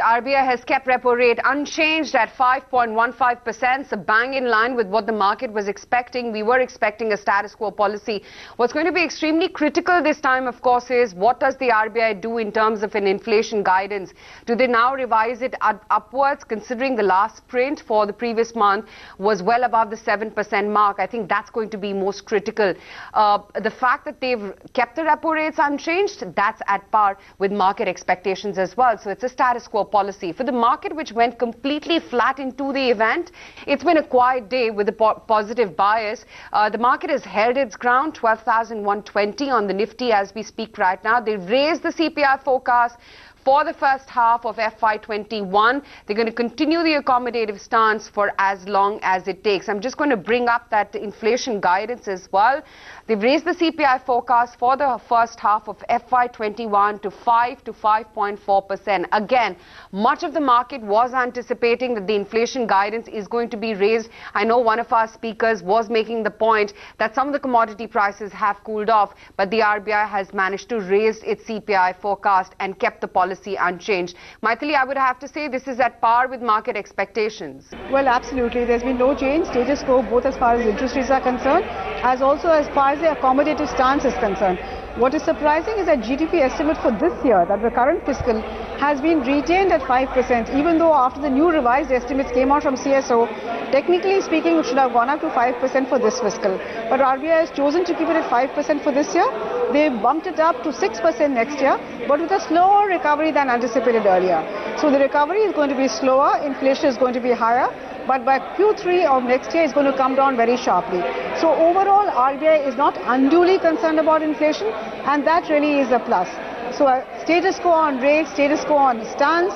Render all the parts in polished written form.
RBI has kept repo rate unchanged at 5.15%, so bang in line with what the market was expecting. We were expecting a status quo policy. What's going to be extremely critical this time, of course, is what does the RBI do in terms of an inflation guidance? Do they now revise it upwards, considering the last print for the previous month was well above the 7% mark? I think that's going to be most critical. The fact that they've kept the repo rates unchanged, that's at par with market expectations as well. So it's a status quo policy. For the market, which went completely flat into the event, it's been a quiet day with a positive bias. The market has held its ground, 12,120 on the Nifty as we speak right now. They've raised the CPI forecast for the first half of FY21. They're going to continue the accommodative stance for as long as it takes. I'm just going to bring up that inflation guidance as well. They've raised the CPI forecast for the first half of FY21 to 5 to 5.4%. Again, much of the market was anticipating that the inflation guidance is going to be raised. I know one of our speakers was making the point that some of the commodity prices have cooled off, but the RBI has managed to raise its CPI forecast and kept the policy unchanged. Maithili, I would have to say this is at par with market expectations. Well, absolutely. There's been no change, status quo, both as far as interest rates are concerned, as also as far as the accommodative stance is concerned. What is surprising is that GDP estimate for this year, that the current fiscal, has been retained at 5%, even though after the new revised estimates came out from CSO, technically speaking, it should have gone up to 5% for this fiscal. But RBI has chosen to keep it at 5% for this year. They bumped it up to 6% next year, but with a slower recovery than anticipated earlier. So the recovery is going to be slower, inflation is going to be higher, but by Q3 of next year, it's going to come down very sharply. So overall, RBI is not unduly concerned about inflation, and that really is a plus. So status quo on rates, status quo on stance,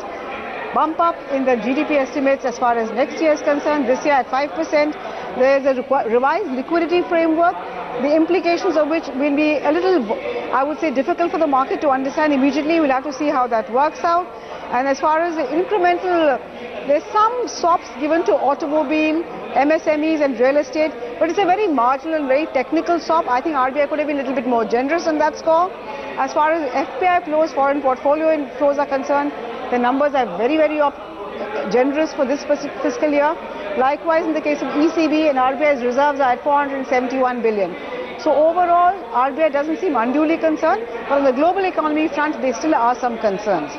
bump up in the GDP estimates as far as next year is concerned, this year at 5%. There is a revised liquidity framework, the implications of which will be a little, I would say, difficult for the market to understand immediately. We'll have to see how that works out. And as far as the incremental, there's some swaps given to automobile, MSMEs and real estate, but it's a very marginal, very technical swap. I think RBI could have been a little bit more generous on that score. As far as FPI flows, foreign portfolio flows are concerned, the numbers are very, very generous for this fiscal year. Likewise, in the case of ECB, and RBI's reserves are at 471 billion. So overall, RBI doesn't seem unduly concerned, but on the global economy front, there still are some concerns.